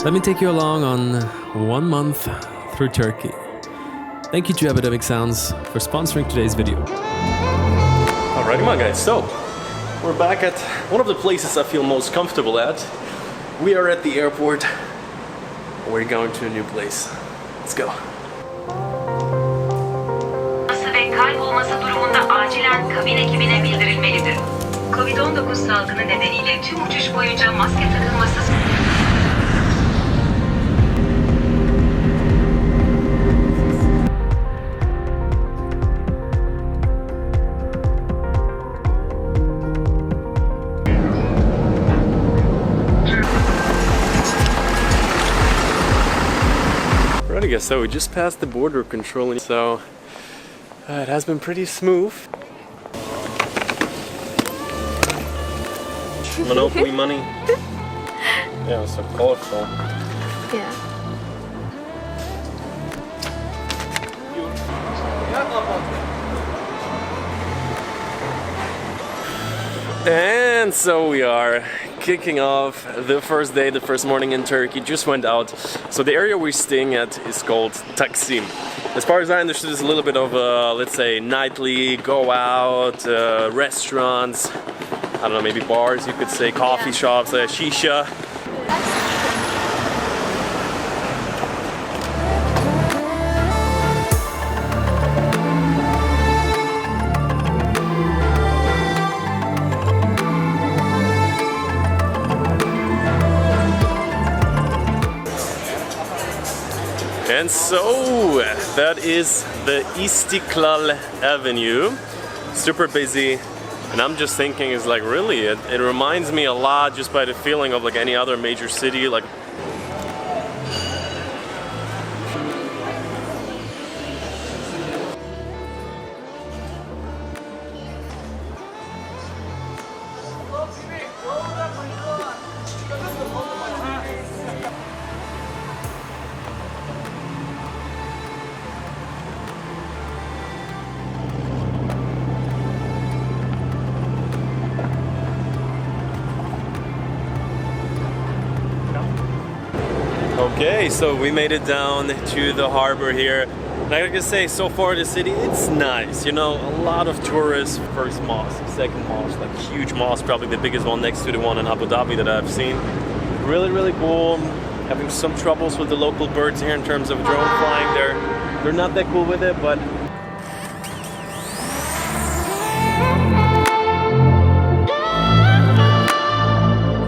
Let me take you along on 1 month through Turkey. Thank you to Epidemic Sounds for sponsoring today's video. Alrighty my guys, so we're back at one of the places I feel most comfortable at. We are at the airport. We're going to a new place. Let's go. Ve kaybolması durumunda acilen kabin ekibine bildirilmelidir. Covid-19 salgını nedeniyle tüm uçuş boyunca maske takılması... Right, I guess so. We just passed the border control, so it has been pretty smooth. Monopoly money. Yeah, so colorful. Yeah. And so we are kicking off the first day, the first morning in Turkey. Just went out. So the area we're staying at is called Taksim. As far as I understood, it's a little bit of a, let's say, nightly, go out, restaurants, I don't know, maybe bars, you could say, coffee shops, shisha. And so that is the Istiklal Avenue, super busy, and I'm just thinking, is like really, it reminds me a lot just by the feeling of like any other major city, like. Okay, so we made it down to the harbor here. And I gotta say, so far the city, it's nice. You know, a lot of tourists. First mosque, second mosque, like huge mosque, probably the biggest one next to the one in Abu Dhabi that I've seen. Really, really cool. Having some troubles with the local birds here in terms of drone flying. They're not that cool with it, but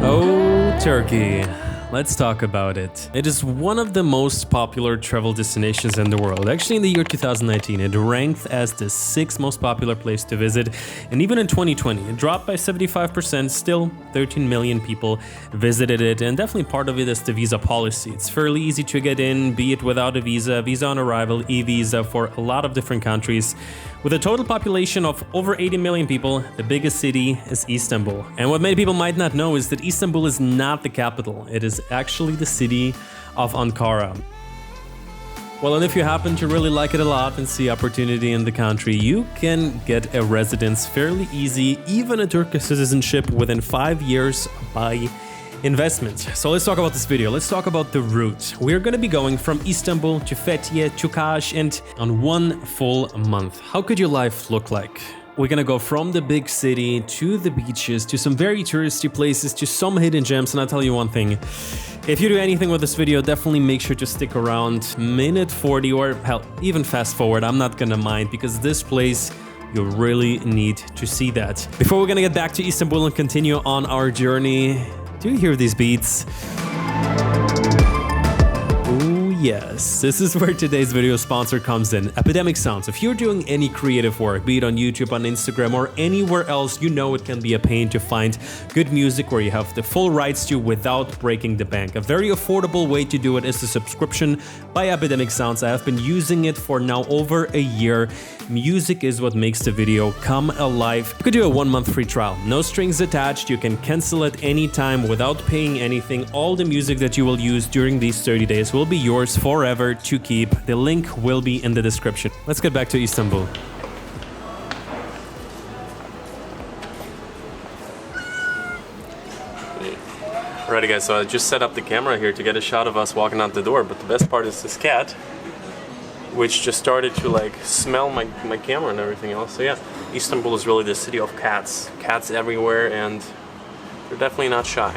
Oh, Turkey. Let's talk about it. It is one of the most popular travel destinations in the world. Actually, in the year 2019, it ranked as the 6th most popular place to visit. And even in 2020, it dropped by 75%. Still, 13 million people visited it. And definitely part of it is the visa policy. It's fairly easy to get in, be it without a visa, visa on arrival, e-visa for a lot of different countries. With a total population of over 80 million people, the biggest city is Istanbul. And what many people might not know is that Istanbul is not the capital. It is actually the city of Ankara. Well, and if you happen to really like it a lot and see opportunity in the country, you can get a residence fairly easy, even a Turkish citizenship within 5 years by investment. So let's talk about this video. Let's talk about the route. We're going to be going from Istanbul to Fethiye to Kas, and on 1 full month. How could your life look like? We're gonna go from the big city to the beaches, to some very touristy places, to some hidden gems. And I'll tell you one thing, if you do anything with this video, definitely make sure to stick around minute 40 or hell, even fast forward. I'm not gonna mind, because this place, you really need to see that. Before we're gonna get back to Istanbul and continue on our journey, do you hear these beats? Yes, this is where today's video sponsor comes in, Epidemic Sounds. If you're doing any creative work, be it on YouTube, on Instagram, or anywhere else, you know it can be a pain to find good music where you have the full rights to without breaking the bank. A very affordable way to do it is a subscription by Epidemic Sounds. I have been using it for now over a year. Music is what makes the video come alive. You could do a 1-month free trial, no strings attached. You can cancel at any time without paying anything. All the music that you will use during these 30 days will be yours forever to keep. The link will be in the description. Let's get back to Istanbul. Alrighty guys, so I just set up the camera here to get a shot of us walking out the door, but the best part is this cat, which just started to like smell my camera and everything else. So yeah, Istanbul is really the city of cats. Cats everywhere, and they're definitely not shy.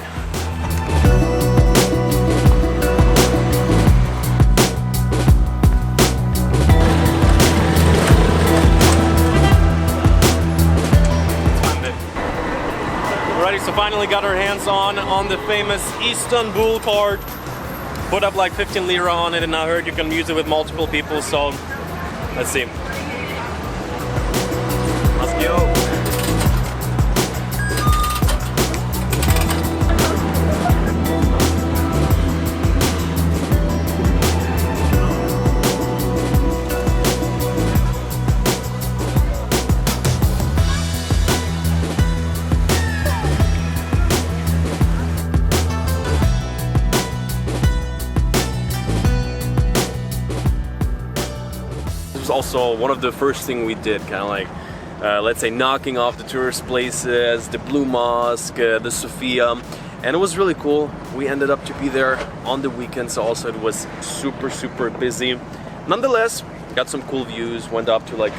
Alrighty, so finally got our hands on the famous Istanbul card. Put up like 15 lira on it, and I heard you can use it with multiple people, so let's see. Let's go. Also, one of the first thing we did, kind of like, let's say, knocking off the tourist places, the Blue Mosque, the Sophia, and it was really cool. We ended up to be there on the weekend, so also it was super busy. Nonetheless, got some cool views. Went up to like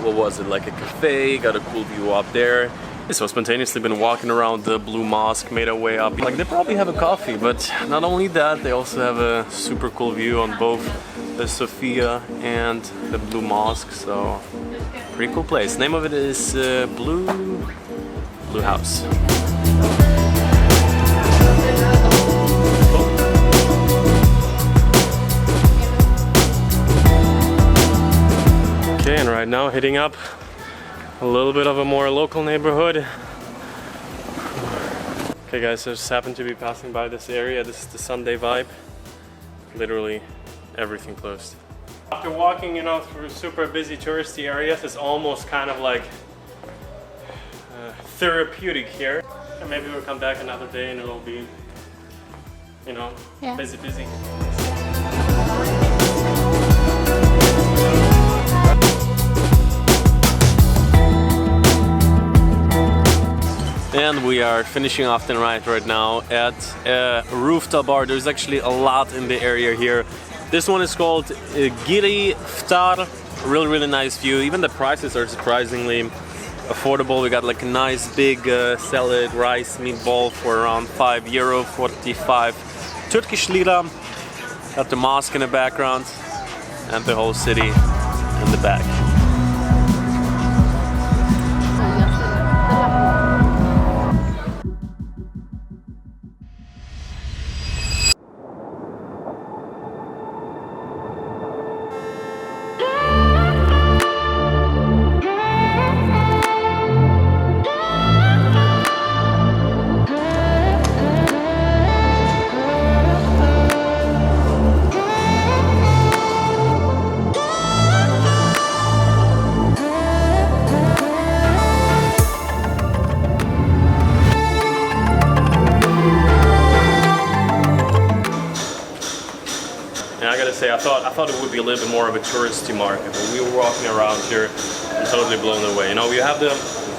what was it, like a cafe, got a cool view up there. So spontaneously been walking around the Blue Mosque, made our way up. Like, they probably have a coffee, but not only that, they also have a super cool view on both the Sophia and the Blue Mosque. So pretty cool place. Name of it is Blue House. Okay, and right now hitting up a little bit of a more local neighborhood. Okay guys, I just happened to be passing by this area. This is the Sunday vibe. Literally everything closed. After walking, you know, through super busy touristy areas, it's almost kind of like therapeutic here. And maybe we'll come back another day and it'll be, you know, busy. And we are finishing off the night right now at a rooftop bar. There's actually a lot in the area here. This one is called Giri Iftar. Really nice view. Even the prices are surprisingly affordable. We got like a nice big salad, rice, meatball for around €5, 45 Turkish lira. Got the mosque in the background and the whole city in the back. I thought it would be a little bit more of a touristy market. When we were walking around here, I'm totally blown away. You know, we have the,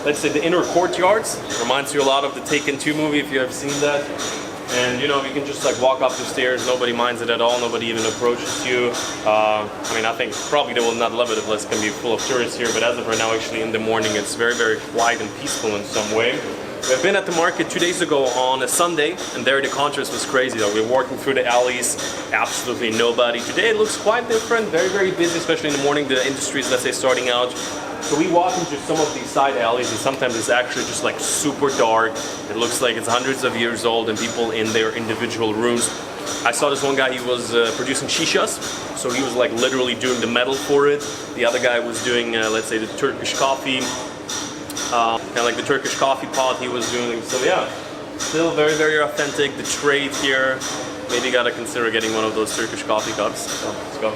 let's say, the inner courtyards. Reminds you a lot of the Taken 2 movie, if you have seen that. And you know, you can just like walk up the stairs, nobody minds it at all, nobody even approaches you. I mean, I think probably they will not love it if it's going to be full of tourists here, but as of right now, actually in the morning, it's very quiet and peaceful in some way. We've been at the market 2 days ago on a Sunday, and there the contrast was crazy though. We were walking through the alleys, absolutely nobody. Today it looks quite different, very busy, especially in the morning, the industry is, let's say, starting out. So we walk into some of these side alleys, and sometimes it's actually just like super dark. It looks like it's hundreds of years old and people in their individual rooms. I saw this one guy, he was producing shishas, so he was like literally doing the metal for it. The other guy was doing, let's say, the Turkish coffee. Kind of like the Turkish coffee pot he was doing. So yeah, still very authentic. The trade here, maybe gotta consider getting one of those Turkish coffee cups. So let's go.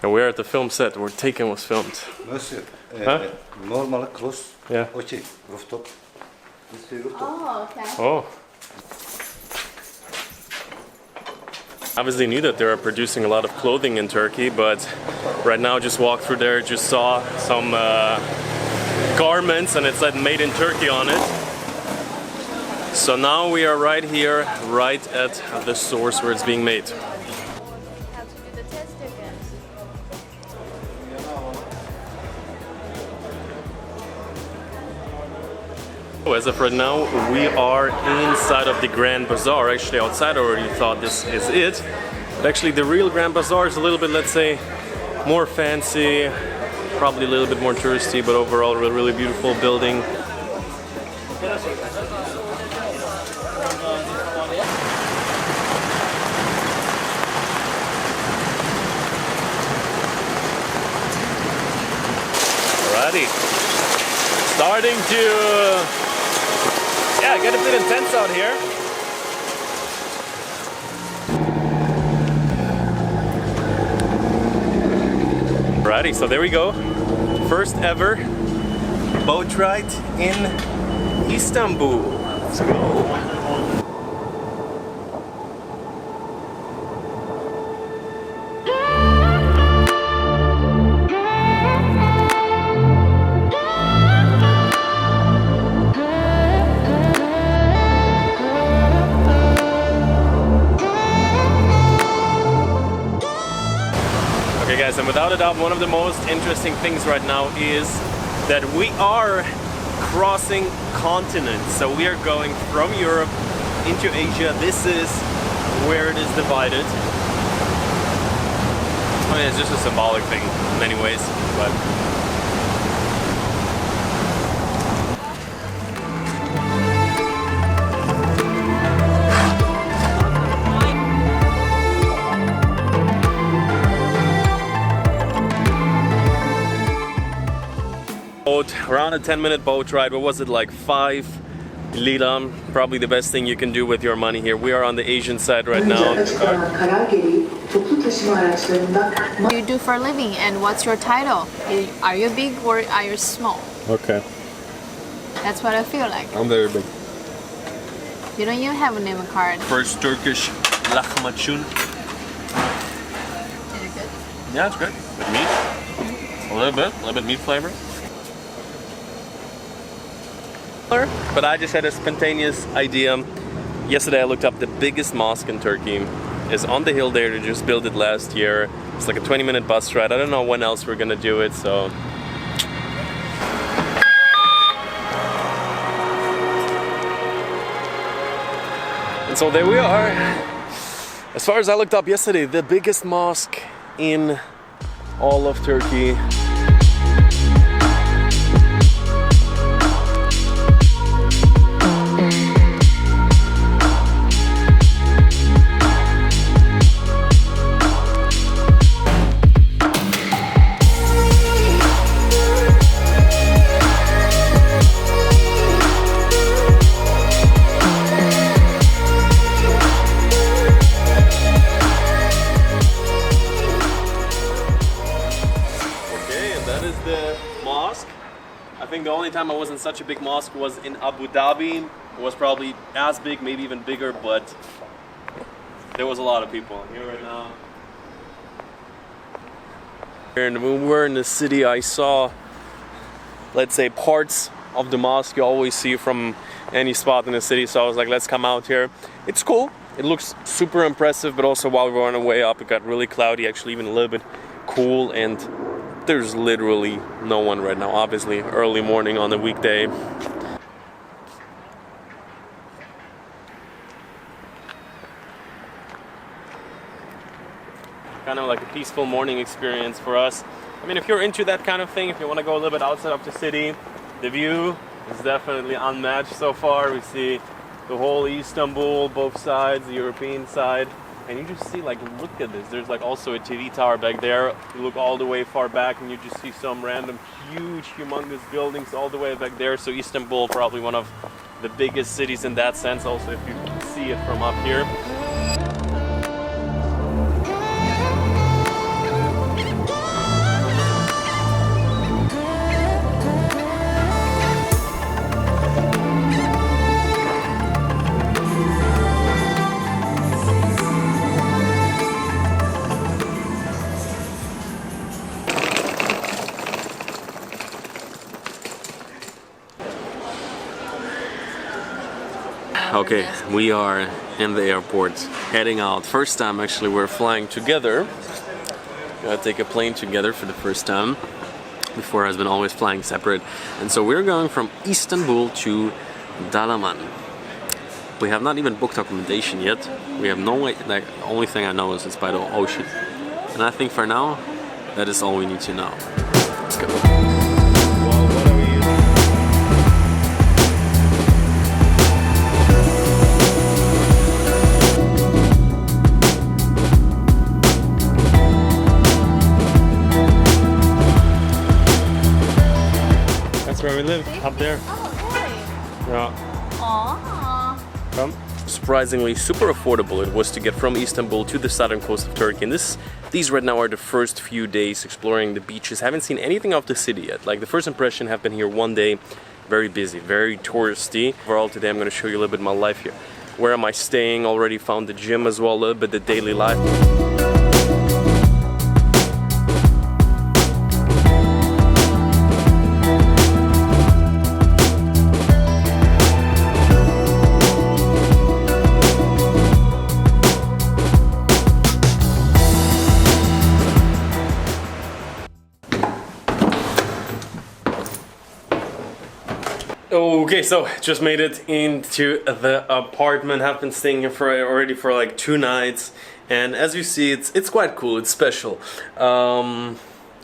And we're at the film set where Taken was filmed. Monsieur, Huh? normal close. Yeah. Okay, rooftop. This is rooftop. Oh, okay. Oh. Obviously knew that they are producing a lot of clothing in Turkey, but right now just walked through there, just saw some garments and it said made in Turkey on it. So now we are right here, right at the source where it's being made. As of right now, we are inside of the Grand Bazaar. Actually, outside I already thought this is it. But actually, the real Grand Bazaar is a little bit, let's say, more fancy, probably a little bit more touristy, but overall, a really beautiful building. Alrighty, starting to get a bit intense out here. Alrighty, so there we go. First ever boat ride in Istanbul. Let's go. And without a doubt, one of the most interesting things right now is that we are crossing continents. So we are going from Europe into Asia. This is where it is divided. I mean, it's just a symbolic thing in many ways, but around a 10-minute boat ride. What was it, like 5 lira? Probably the best thing you can do with your money here. We are on the Asian side right now. What do you do for a living and what's your title? Are you big or are you small? Okay. That's what I feel like. I'm very big. You don't even have a name card. First Turkish lahmacun. Is it good? Yeah, it's good. With meat. A little bit meat flavor. But I just had a spontaneous idea. Yesterday I looked up the biggest mosque in Turkey. It's on the hill there. They just built it last year. It's like a 20-minute bus ride. I don't know when else we're gonna do it, so. And so there we are. As far as I looked up yesterday, the biggest mosque in all of Turkey. I think the only time I was in such a big mosque was in Abu Dhabi. It was probably as big, maybe even bigger, but there was a lot of people here right now. And when we were in the city, I saw, let's say, parts of the mosque you always see from any spot in the city. So I was like, let's come out here. It's cool. It looks super impressive, but also while we were on our way up, it got really cloudy, actually even a little bit cool, and there's literally no one right now. Obviously, early morning on a weekday. Kind of like a peaceful morning experience for us. I mean, if you're into that kind of thing, if you want to go a little bit outside of the city, the view is definitely unmatched so far. We see the whole Istanbul, both sides, the European side. And you just see, like, look at this. There's like also a TV tower back there. You look all the way far back and you just see some random huge, humongous buildings all the way back there. So Istanbul, probably one of the biggest cities in that sense, also if you see it from up here. Okay, we are in the airport, heading out. First time actually we're flying together. Gotta take a plane together for the first time. Before has been always flying separate. And so we're going from Istanbul to Dalaman. We have not even booked accommodation yet. We have no way, like, the only thing I know is it's by the ocean. And I think for now, that is all we need to know. Let's go. That's where we live, up there. Oh, really? Yeah. Aww. Come. Surprisingly super affordable it was to get from Istanbul to the southern coast of Turkey. And these right now are the first few days exploring the beaches. Haven't seen anything of the city yet. Like, the first impression, have been here one day, very busy, very touristy. Overall today I'm going to show you a little bit of my life here. Where am I staying? Already found the gym as well, a little bit the daily life. Okay, so just made it into the apartment. Have been staying here already for like 2 nights, and as you see, it's quite cool. It's special. So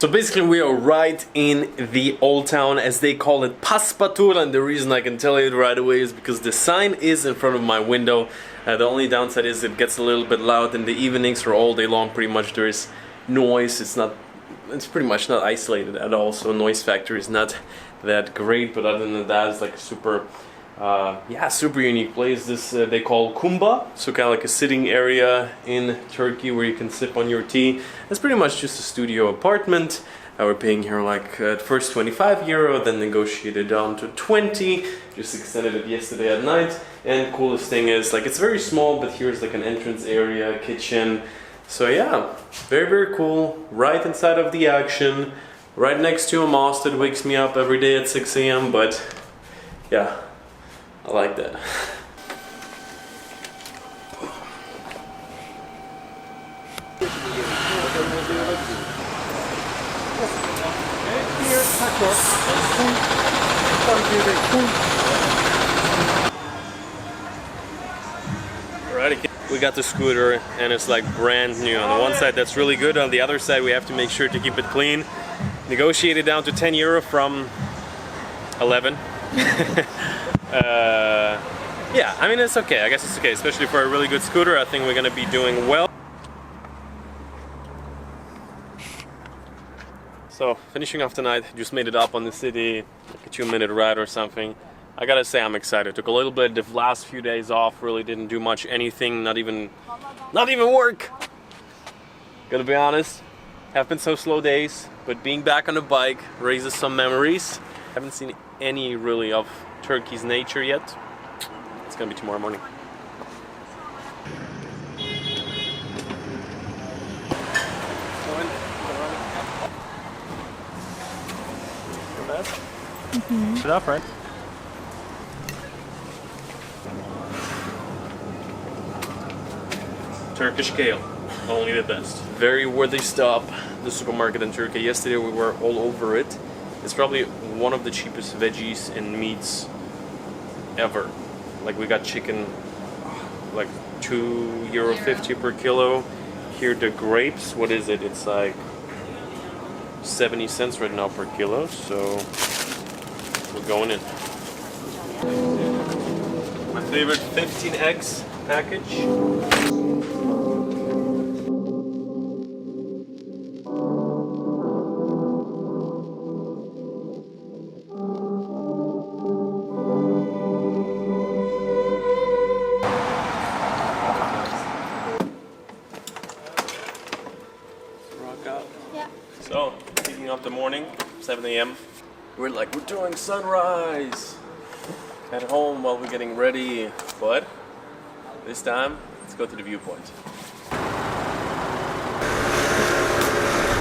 basically, we are right in the old town, as they call it, Paspatur, and the reason I can tell you it right away is because the sign is in front of my window. The only downside is it gets a little bit loud in the evenings, or all day long. Pretty much there is noise. It's pretty much not isolated at all, so noise factor is not that great. But other than that, it's like a super super unique place. This they call Kumba, so kind of like a sitting area in Turkey where you can sip on your tea. It's pretty much just a studio apartment. We're paying here like at first 25 euro, then negotiated down to 20. Just extended it yesterday at night. And coolest thing is, like, it's very small, but here's like an entrance area, kitchen. So yeah, very, very cool. Right inside of the action, right next to a mosque that wakes me up every day at 6 a.m. But yeah, I like that. Alrighty, we got the scooter and it's like brand new. On the one side that's really good, on the other side we have to make sure to keep it clean. Negotiated down to 10 euro from 11. Yeah, I mean, it's okay. I guess it's okay, especially for a really good scooter. I think we're gonna be doing well. So, finishing off the night, just made it up on the city, like a 2-minute ride or something. I gotta say I'm excited. Took a little bit the last few days off, really didn't do much anything, not even work. Gotta be honest, have been so slow days, but being back on the bike raises some memories. Haven't seen any really of Turkey's nature yet. It's gonna be tomorrow morning. It up, right? Turkish kale, only the best. Very worthy stop, the supermarket in Turkey. Yesterday we were all over it. It's probably one of the cheapest veggies and meats ever. Like, we got chicken, like €2.50 per kilo. Here the grapes, what is it? It's like 70 cents right now per kilo, so we're going in. My favorite 15 eggs package. So, picking up the morning, 7 a.m. We're doing sunrise at home while we're getting ready, but this time, let's go to the viewpoint.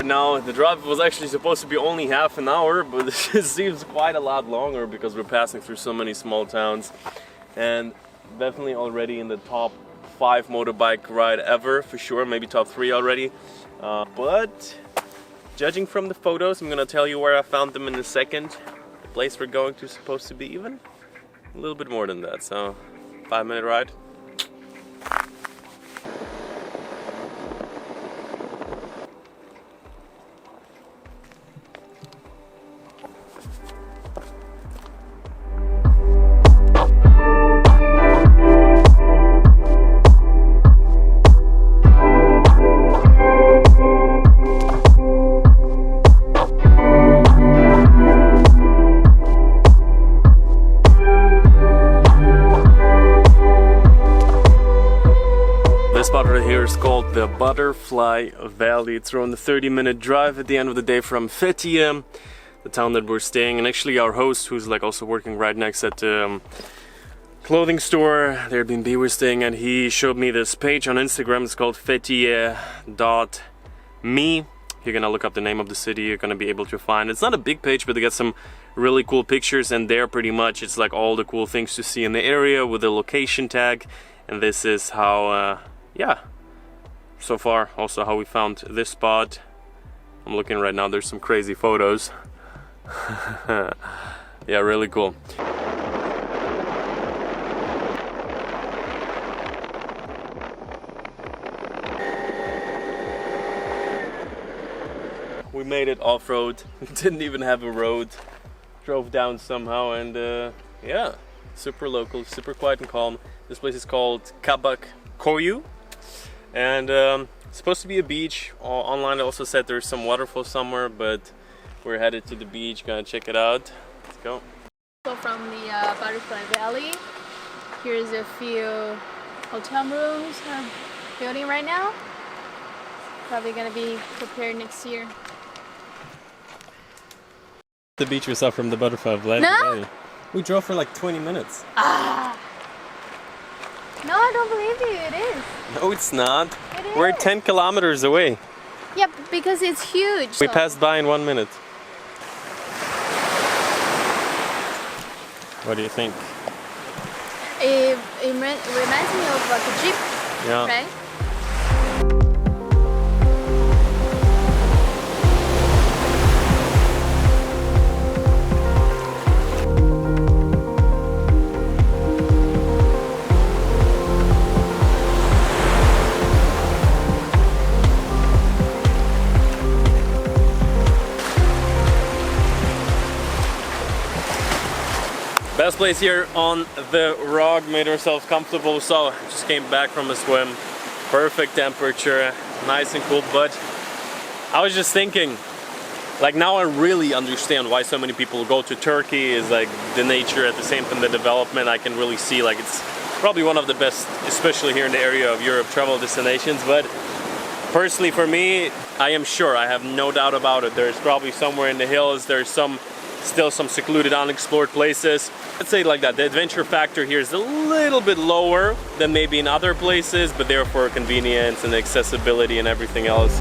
Now, the drive was actually supposed to be only half an hour, but it seems quite a lot longer because we're passing through so many small towns. And definitely already in the top 5 motorbike ride ever, for sure, maybe top 3 already. But judging from the photos, I'm gonna tell you where I found them in a second. The place we're going to is supposed to be even a little bit more than that, so 5-minute ride. This spot right here is called the Butterfly Valley. It's around a 30-minute drive at the end of the day from Fethiye, the town that we're staying. And actually our host, who's like also working right next at the clothing store, the Airbnb we're staying at, he showed me this page on Instagram. It's called Fethiye.me. You're gonna look up the name of the city, you're gonna be able to find. It's not a big page, but they got some really cool pictures, and there pretty much it's like all the cool things to see in the area with the location tag. And this is how yeah, so far also how we found this spot. I'm looking right now, there's some crazy photos. Yeah, really cool. We made it off-road, didn't even have a road, drove down somehow, and yeah, super local, super quiet and calm. This place is called Cappadocia, and it's supposed to be a beach. Online it also said there's some waterfall somewhere, but we're headed to the beach, gonna check it out. Let's go. So from the Butterfly Valley, here's a few hotel rooms are building right now. Probably gonna be prepared next year. The beach we saw from the Butterfly Valley. No? We drove for like 20 minutes. Ah! No, I don't believe you. It is. No, it's not. It We're is. 10 kilometers away. Yeah, because it's huge. We passed by in 1 minute. What do you think? It reminds me of like a jeep, Yeah. right? Best place here on the rock, made ourselves comfortable, so just came back from a swim. Perfect temperature, nice and cool, but I was just thinking, like now I really understand why so many people go to Turkey. Is like the nature, at the same time the development. I can really see like it's probably one of the best, especially here in the area of Europe, travel destinations. But personally for me, I am sure, I have no doubt about it, there's probably somewhere in the hills, there's still some secluded, unexplored places. Let's say it like that, the adventure factor here is a little bit lower than maybe in other places, but therefore convenience and accessibility and everything else.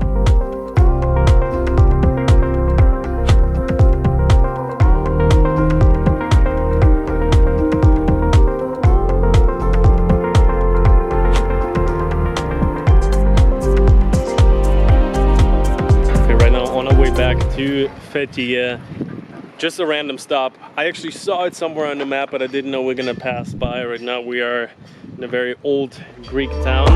Okay, right now on our way back to Fethiye. Just a random stop. I actually saw it somewhere on the map, but I didn't know we're gonna pass by. Right now we are in a very old Greek town.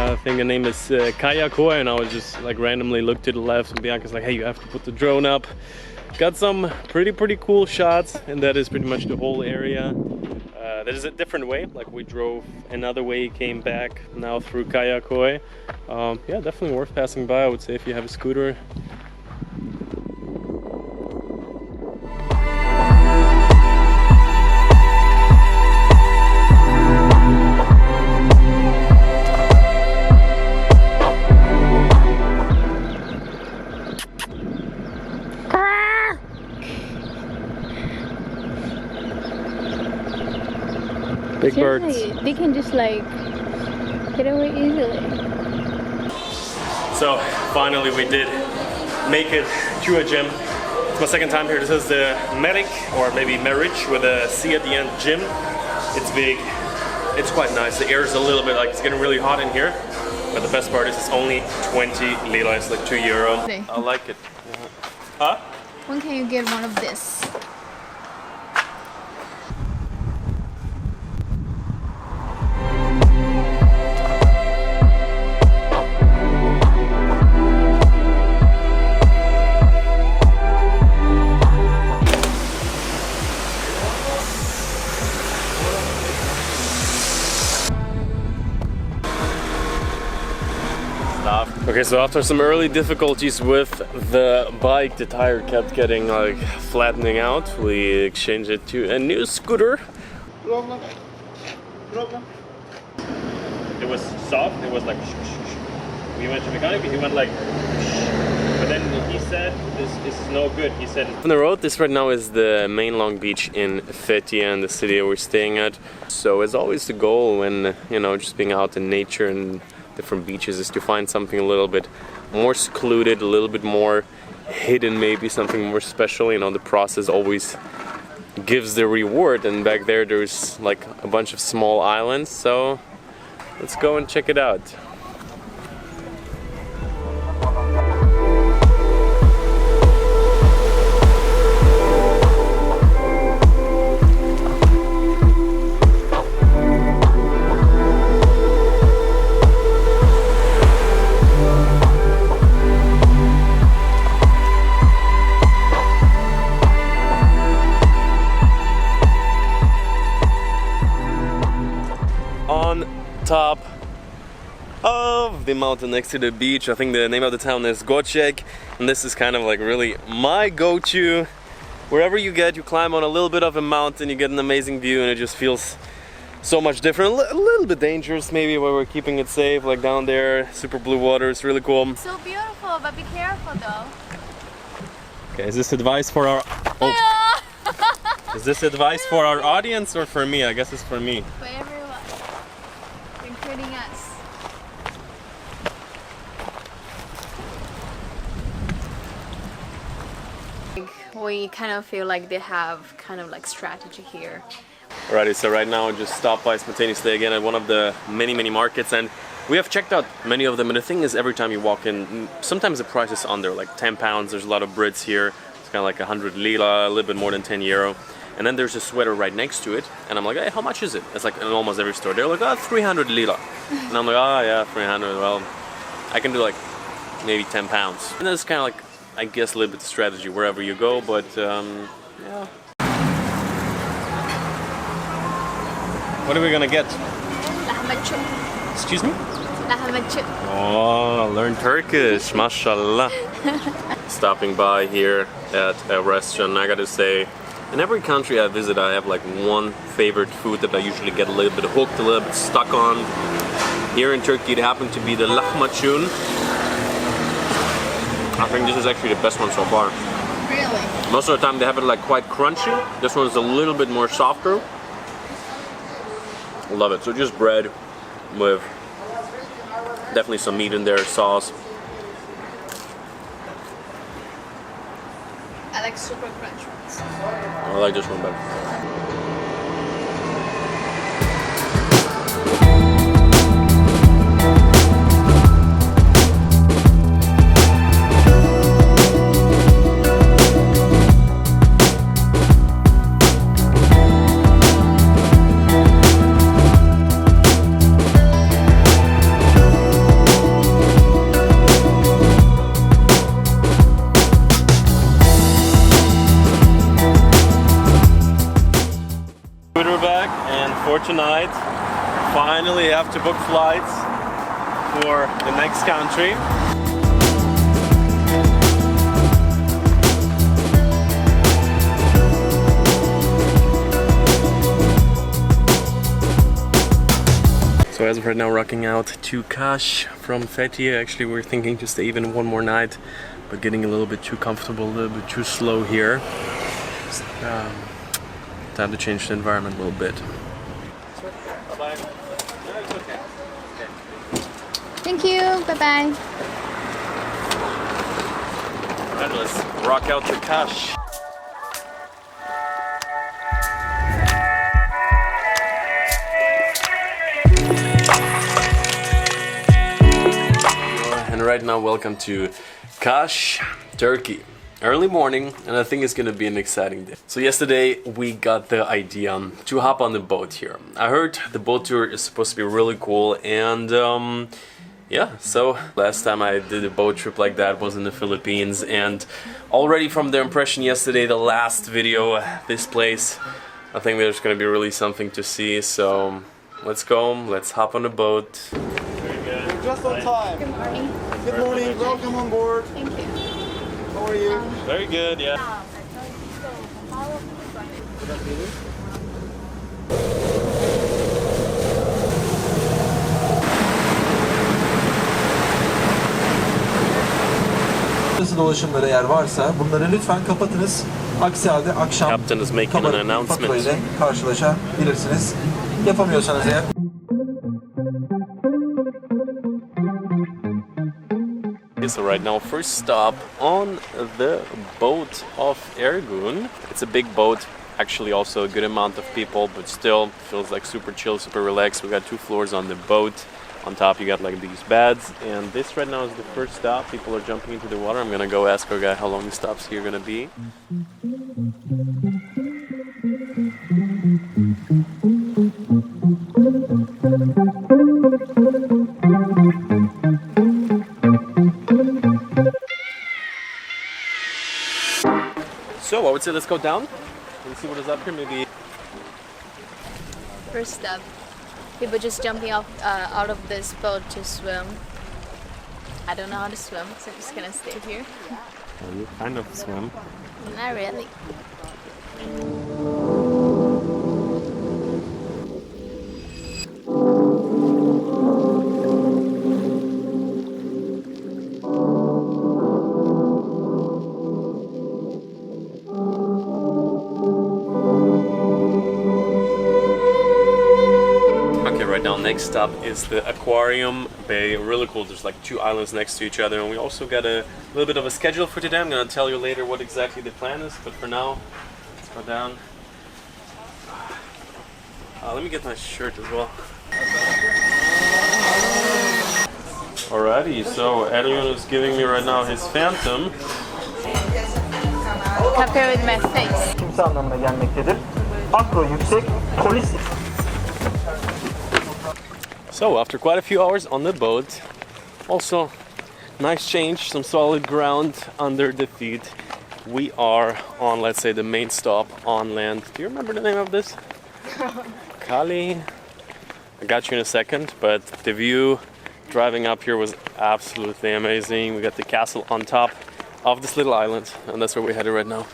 I think the name is Cappadocia, and I was just like randomly looked to the left, and Bianca's like, hey, you have to put the drone up. Got some pretty cool shots, and that is pretty much the whole area. That is a different way, like we drove another way, came back now through Cappadocia. Yeah, definitely worth passing by, I would say, if you have a scooter. Big birds. Seriously, they can just like get away easily. So finally we did make it to a gym. It's my second time here. This is the Merik, or maybe Merich with a C at the end, gym. It's big. It's quite nice. The air is a little bit like it's getting really hot in here. But the best part is it's only 20 lira. It's like €2. Okay. I like it. Huh? When can you get one of this? Okay, so after some early difficulties with the bike, the tire kept getting like flattening out. We exchanged it to a new scooter. Problem. Problem. It was soft, it was like we went to the mechanic, he went like but then he said this is no good. He said on the road, this right now is the main long beach in Fethiye, in the city we're staying at. So as always the goal when, you know, just being out in nature and different beaches is to find something a little bit more secluded, a little bit more hidden, maybe something more special. You know, the process always gives the reward, and back there's like a bunch of small islands, so let's go and check it out. On top of the mountain next to the beach, I think the name of the town is Gocek, and this is kind of like really my go-to. Wherever you get, you climb on a little bit of a mountain, you get an amazing view, and it just feels so much different. A little bit dangerous maybe, where we're keeping it safe, like down there, super blue water, it's really cool. So beautiful, but be careful though. Okay, is this advice for our... Oh. Is this advice for our audience or for me? I guess it's for me. For everyone, including us. We kind of feel like they have kind of like strategy here. Alrighty, so right now I just stopped by spontaneously again at one of the many markets, and we have checked out many of them, and the thing is, every time you walk in, sometimes the price is under like £10. There's a lot of Brits here. It's kind of like 100 lira, a little bit more than €10. And then there's a sweater right next to it, and I'm like, hey, how much is it? It's like in almost every store. They're like, oh, 300 lira. And I'm like, oh yeah, 300. Well, I can do like maybe £10. And that's kind of like, I guess, a little bit the strategy wherever you go, but yeah. What are we gonna get? Lahmacun. Excuse me? Lahmacun. Oh, learn Turkish, mashallah. Stopping by here at a restaurant, I gotta say, in every country I visit, I have like one favorite food that I usually get a little bit hooked, a little bit stuck on. Here in Turkey, it happened to be the lahmacun. I think this is actually the best one so far. Really? Most of the time they have it like quite crunchy. This one's a little bit more softer. Love it. So just bread with definitely some meat in there, sauce. I like super crunch ones. I like this one better. For tonight, finally have to book flights for the next country. So as of right now, rocking out to Kas from Fethiye. Actually, we're thinking to stay even one more night, but getting a little bit too comfortable, a little bit too slow here. Time to change the environment a little bit. Thank you. Bye-bye. Alright, let's rock out to Kas. And right now, welcome to Kas, Turkey. Early morning, and I think it's gonna be an exciting day. So yesterday we got the idea to hop on the boat here. I heard the boat tour is supposed to be really cool, and yeah, so last time I did a boat trip like that was in the Philippines, and already from the impression yesterday, the last video, this place, I think there's gonna be really something to see. So let's go, let's hop on the boat. Very good. You're just on time. Good morning. Good morning. Welcome on board. Thank you. How are you? Very good, yeah. Dolaşımları eğer varsa bunları lütfen kapatınız. Aksi halde akşam Captain is making an kabarık bir announcement. fatura ile karşılaşabilirsiniz. Yapamıyorsanız eğer So right now, first stop on the boat of Ergun. It's a big boat, actually also a good amount of people, but still feels like super chill, super relaxed. We got 2 floors on the boat. On top you got like these beds, and this right now is the first stop. People are jumping into the water. I'm gonna go ask our guy how long the stops here gonna be. So I would say let's go down and see what is up here. Maybe. First step. People just jumping off out of this boat to swim. I don't know how to swim, so I'm just gonna stay here. You kind of swim. Not really. Next stop is the aquarium bay. Really cool. There's like 2 islands next to each other, and we also got a little bit of a schedule for today. I'm gonna tell you later what exactly the plan is, but for now, let's go down. Let me get my shirt as well. Alrighty, so Ergun is giving me right now his Phantom. Compare with my face. Kimse anlamına gelmektedir. Akro yüksek polis. So after quite a few hours on the boat, also nice change, some solid ground under the feet, we are on, let's say, the main stop on land. Do you remember the name of this? Kali. I got you in a second, but the view driving up here was absolutely amazing. We got the castle on top of this little island, and that's where we're headed right now.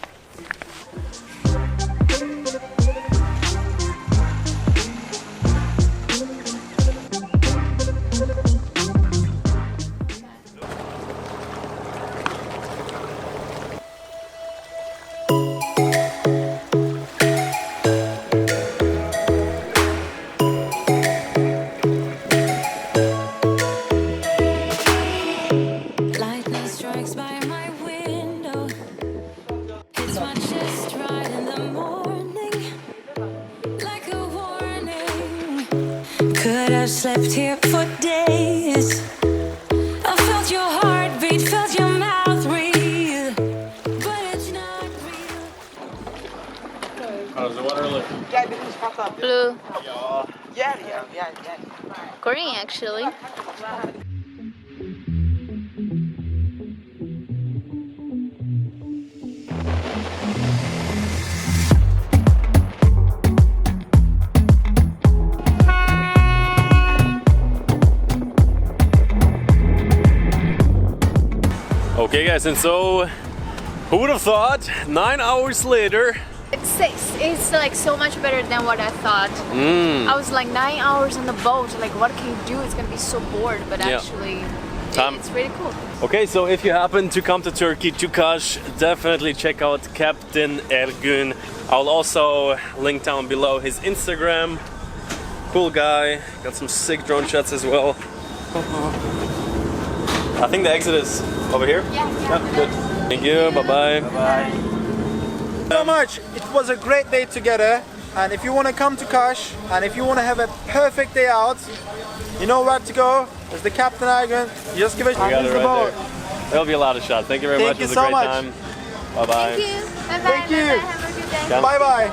Slept here for days. I felt your heartbeat, felt your mouth breathe, but it's not real. How's the water look? Blue. Korean, actually. Okay guys, and so who would have thought 9 hours later? It's like so much better than what I thought. I was like 9 hours on the boat, like what can you do? It's gonna be so bored, but actually it's really cool. Okay, so if you happen to come to Turkey, to Kas, definitely check out Captain Ergun. I'll also link down below his Instagram. Cool guy, got some sick drone shots as well. I think the exit is over here. Yeah. Good. Thank you. Bye-bye. So much. It was a great day together, and if you want to come to Kas and if you want to have a perfect day out, you know where to go. There's the Captain Island. You just give it We got it the right boat. there. There'll be a lot of shots. Thank you very much. Thank It was you a so great much. time. Bye-bye. Thank you. Bye-bye. Thank you. Bye-bye. Have a good day. Bye bye.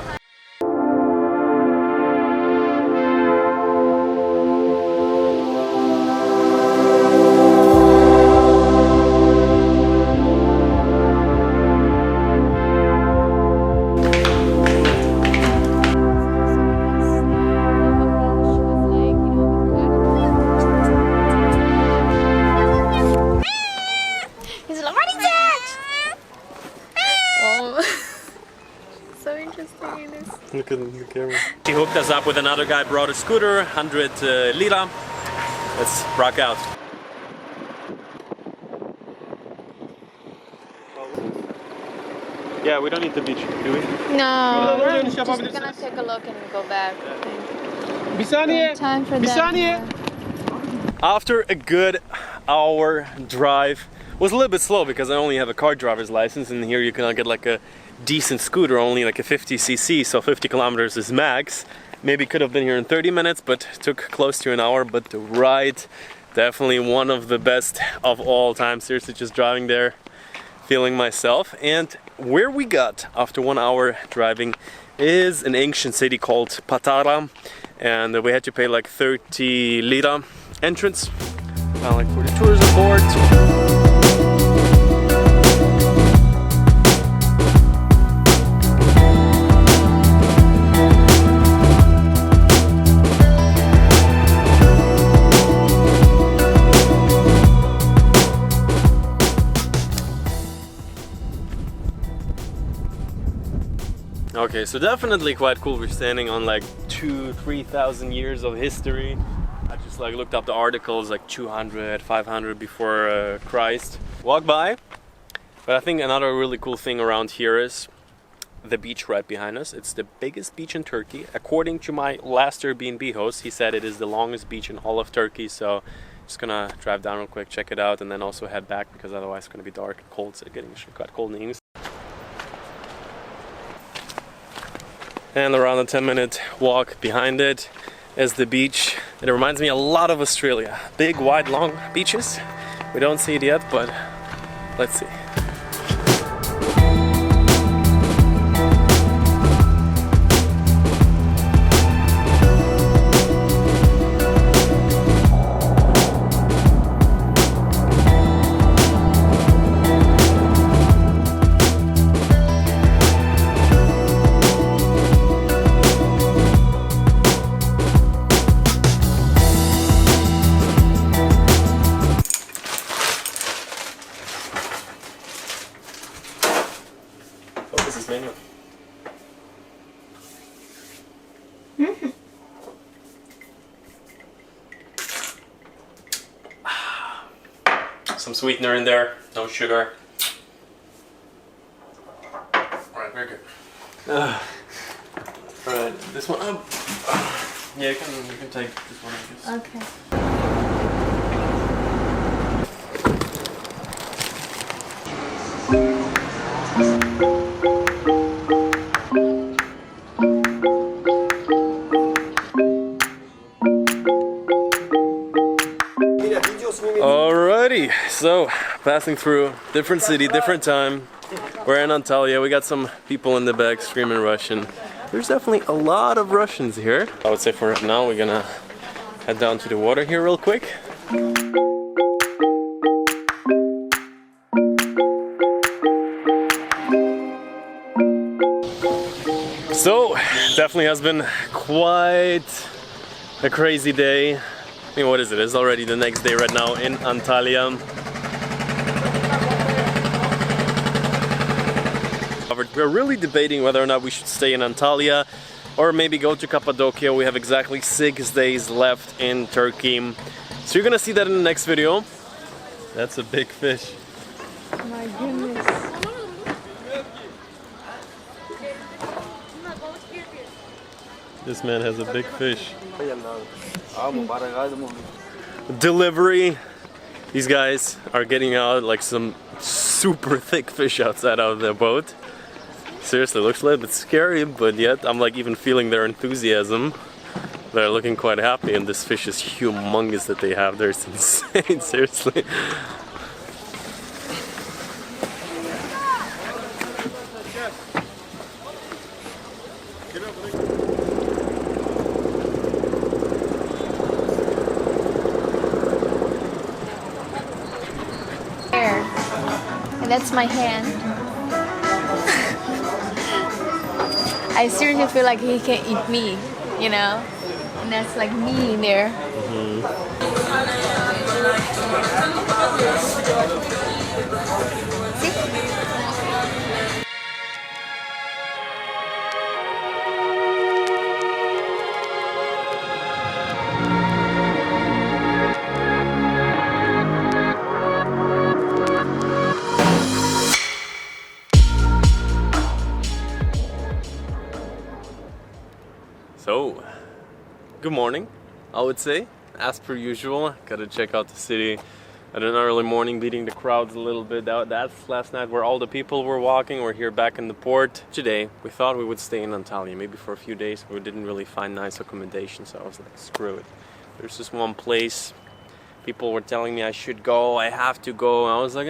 He's like, what is that? Oh. So interesting. This. Look at the camera. He hooked us up with another guy, brought a scooter, 100 lira. Let's rock out. Yeah, we don't need the beach, do we? No, we're just gonna take a look and go back. Time for that. After a good hour drive, was a little bit slow because I only have a car driver's license, and here you can get like a decent scooter, only like a 50cc, so 50 kilometers is max. Maybe could have been here in 30 minutes, but took close to an hour. But the ride, definitely one of the best of all time. Seriously, just driving there, feeling myself. And where we got after 1 hour driving is an ancient city called Patara, and we had to pay like 30 lira entrance, like for the tourism board. Okay, so definitely quite cool. We're standing on like 2,000-3,000 years of history. I just like looked up the articles, like 200, 500 before Christ. Walk by. But I think another really cool thing around here is the beach right behind us. It's the biggest beach in Turkey. According to my last Airbnb host, he said it is the longest beach in all of Turkey. So just gonna drive down real quick, check it out, and then also head back because otherwise it's gonna be dark and cold. So it's getting quite cold in the evenings. And around a 10-minute walk behind it is the beach. It reminds me a lot of Australia. Big, wide, long beaches. We don't see it yet, but let's see. Menu. Some sweetener in there, no sugar. Alright, very good. Alright, this one. Yeah, you can take this one, I guess. Okay. Alrighty, so passing through different city, different time. We're in Antalya. We got some people in the back screaming Russian. There's definitely a lot of Russians here. I would say for now we're gonna head down to the water here real quick. So, definitely has been quite a crazy day. I mean, what is it? It's already the next day right now in Antalya. We're really debating whether or not we should stay in Antalya or maybe go to Cappadocia. We have exactly 6 days left in Turkey. So you're gonna see that in the next video. That's a big fish. My goodness. This man has a big fish. Delivery. These guys are getting out like some super thick fish outside of their boat. Seriously, looks a little bit scary, but yet I'm like even feeling their enthusiasm. They're looking quite happy, and this fish is humongous that they have there. It's insane, seriously. And that's my hand. I seriously feel like he can eat me, you know? And that's like me in there. So, good morning, I would say. As per usual, gotta check out the city at an early morning, beating the crowds a little bit. That's last night where all the people were walking. We're here back in the port. Today, we thought we would stay in Antalya, maybe for a few days. We didn't really find nice accommodation, so I was like, screw it. There's this one place. People were telling me I should go, I have to go. I was like,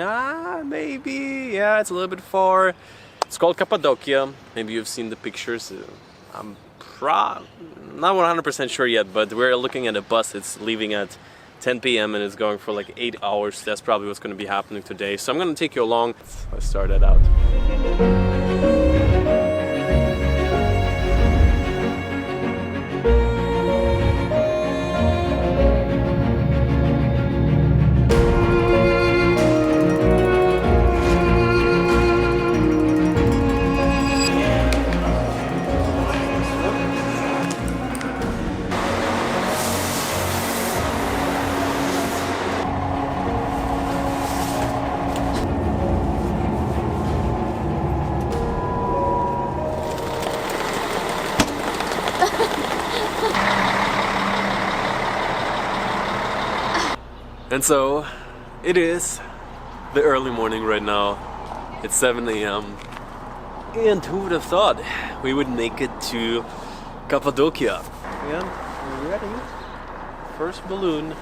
maybe, yeah, it's a little bit far. It's called Cappadocia. Maybe you've seen the pictures. I'm not 100% sure yet, but we're looking at a bus. It's leaving at 10 p.m. and it's going for like 8 hours. That's probably what's going to be happening today. So I'm going to take you along. Let's start it out. And so, it is the early morning right now. It's 7 a.m. And who would have thought we would make it to Cappadocia? And we're ready. First balloon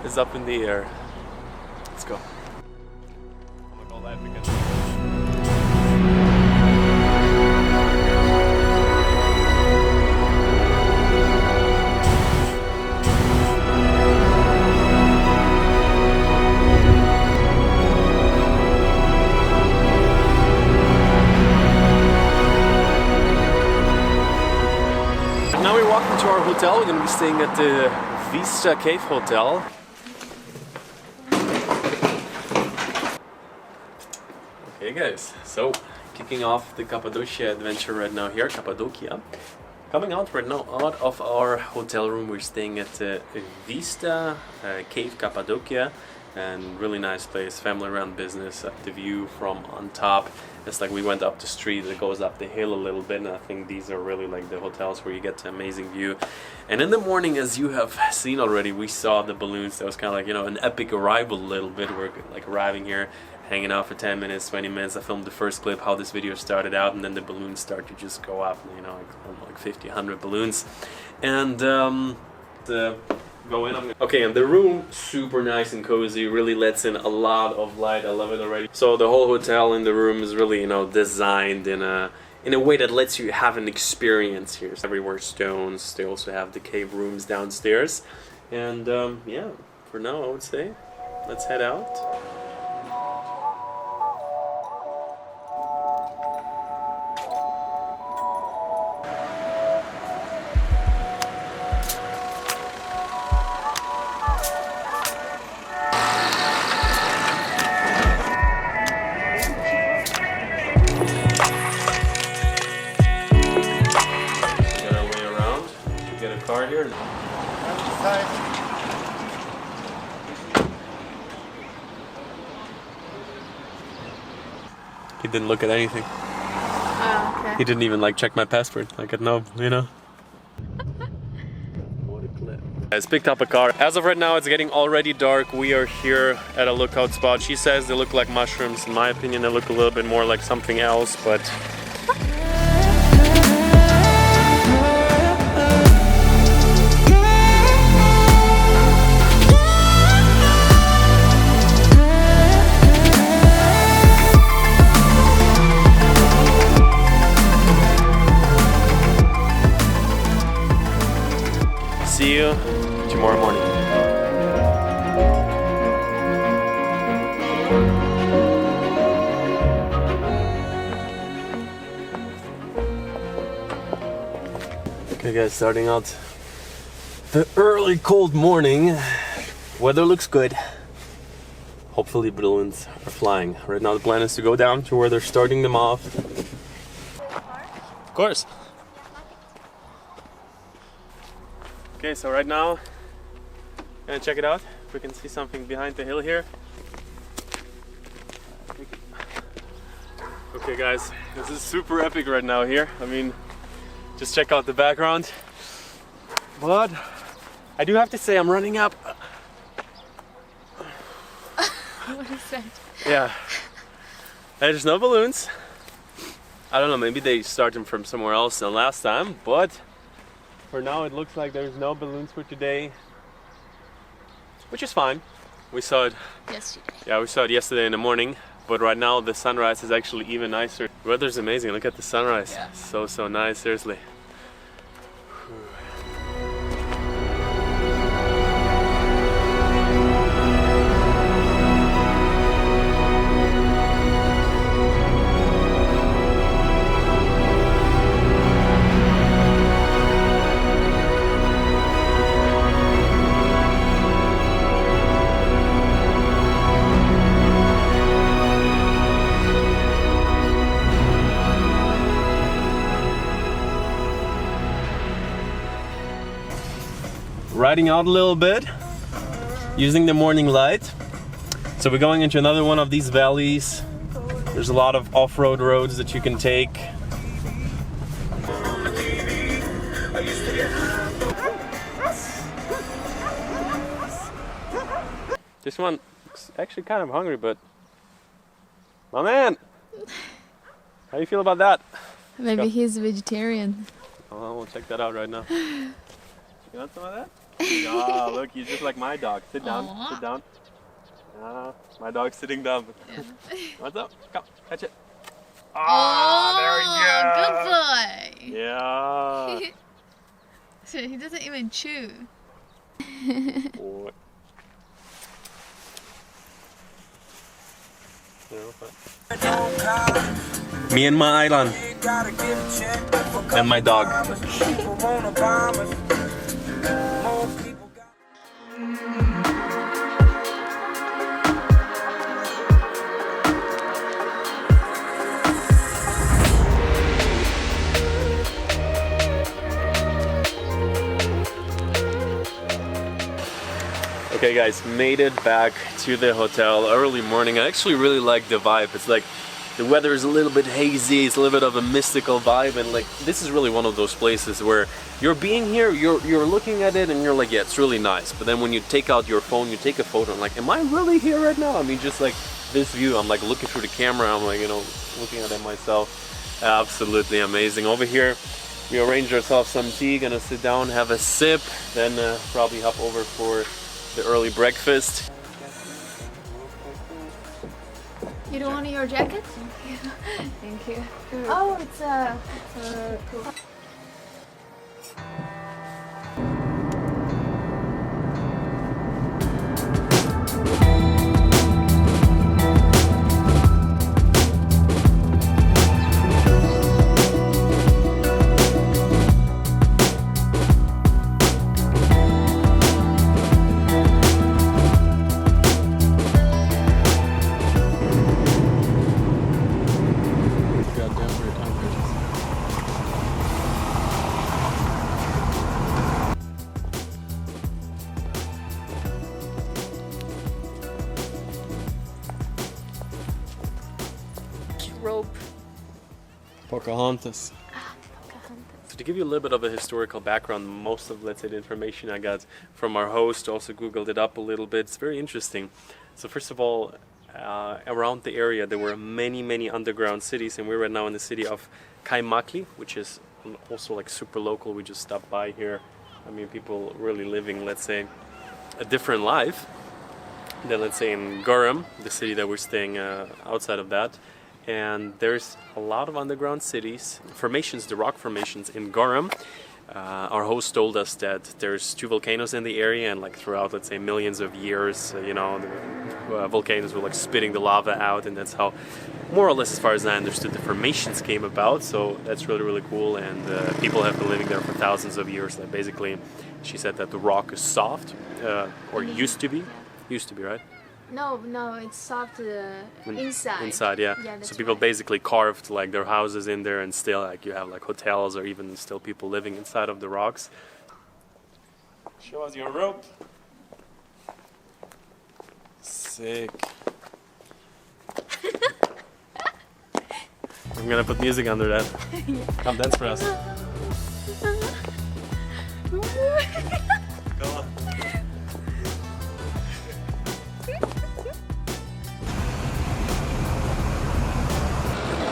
is up in the air. Let's go. To our hotel. We're going to be staying at the Vista Cave Hotel. Okay guys, so kicking off the Cappadocia adventure right now here, Cappadocia. Coming out right now out of our hotel room, we're staying at the Vista Cave Cappadocia, and really nice place, family run business. The view from on top, it's like we went up the street that goes up the hill a little bit, and I think these are really like the hotels where you get the amazing view. And in the morning, as you have seen already, we saw the balloons. That was kind of like, you know, an epic arrival a little bit. We're like arriving here, hanging out for 10 minutes, 20 minutes. I filmed the first clip, how this video started out, and then the balloons start to just go up, you know, like 50, 100 balloons. And go in. Okay, and the room, super nice and cozy, really lets in a lot of light. I love it already. So the whole hotel in the room is really, you know, designed in a way that lets you have an experience here. Everywhere stones. They also have the cave rooms downstairs. And yeah, for now I would say, let's head out. Car here. He didn't look at anything. Oh, okay. He didn't even like check my passport. Like, no, you know. What a clip. Guys, picked up a car. As of right now, it's getting already dark. We are here at a lookout spot. She says they look like mushrooms. In my opinion, they look a little bit more like something else, but see you tomorrow morning. Okay guys, starting out the early cold morning. Weather looks good. Hopefully balloons are flying. Right now the plan is to go down to where they're starting them off. Of course. Okay, so right now, gonna check it out. If we can see something behind the hill here. Okay guys, this is super epic right now here. I mean, just check out the background. But I do have to say I'm running up. What is that? Yeah. There's no balloons. I don't know, maybe they start them from somewhere else than last time, but for now it looks like there's no balloons for today, which is fine. We saw it Yesterday. Yeah, we saw it yesterday in the morning, but right now the sunrise is actually even nicer. The weather's amazing. Look at the sunrise. Yeah. So nice, seriously. Riding out a little bit, using the morning light. So we're going into another one of these valleys. There's a lot of off-road roads that you can take. This one looks actually kind of hungry, but my man, how do you feel about that? Maybe he's a vegetarian. Oh, we'll check that out right now. You want some of that? Oh, look, you're just like my dog. Sit down, sit down. My dog's sitting down. Yeah. What's up? Come, catch it. Oh, there we go. Good boy. Yeah. So he doesn't even chew. Boy. Me and my island. And my dog. Okay guys, made it back to the hotel early morning. I actually really like the vibe. It's like the weather is a little bit hazy, it's a little bit of a mystical vibe, and like this is really one of those places where you're being here, you're looking at it and you're like, yeah, it's really nice. But then when you take out your phone, you take a photo and like, am I really here right now? I mean, just like this view, I'm like looking through the camera, I'm like, you know, looking at it myself. Absolutely amazing. Over here, we arranged ourselves some tea, gonna sit down, have a sip, then probably hop over for the early breakfast. You don't want your jacket? Thank you. Oh, it's cool. Rope. Pocahontas. Pocahontas. So to give you a little bit of a historical background, most of, let's say, the information I got from our host, also Googled it up a little bit. It's very interesting. So first of all, around the area there were many underground cities, and we're right now in the city of Kaymakli, which is also like super local. We just stopped by here. I mean, people really living, let's say, a different life than, let's say, in Gorum, the city that we're staying outside of that. And there's a lot of underground cities, formations, the rock formations in Gorum. Our host told us that there's 2 volcanoes in the area, and like throughout, let's say, millions of years, you know, the volcanoes were like spitting the lava out, and that's how, more or less, as far as I understood, the formations came about. So that's really cool, and people have been living there for thousands of years. Like basically, she said that the rock is soft, or used to be, right? No, it's soft inside. Inside, yeah. So people basically carved like their houses in there, and still like you have like hotels or even still people living inside of the rocks. Show us your rope. Sick. I'm gonna put music under that. Come dance for us. Go on.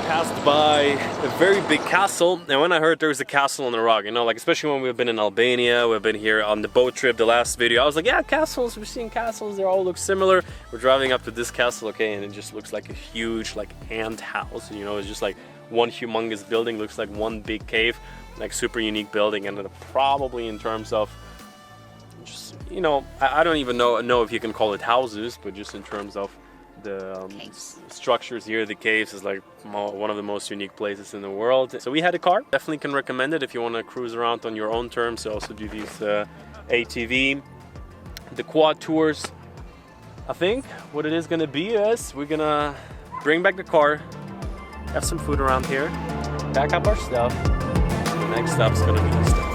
Passed by a very big castle, and when I heard there was a castle on the rock, you know, like especially when we've been in Albania, we've been here on the boat trip, the last video, I was like, yeah, castles, we're seeing castles, they all look similar. We're driving up to this castle, okay, and it just looks like a huge like ant house, you know, it's just like one humongous building, looks like one big cave, like super unique building. And probably in terms of just, you know, I don't even know if you can call it houses, but just in terms of the structures here, the caves is like one of the most unique places in the world. So we had a car, definitely can recommend it if you want to cruise around on your own terms. Also do these ATV, the quad tours. I think what it is going to be is we're gonna bring back the car, have some food around here, pack up our stuff. The next stop's gonna be Istanbul.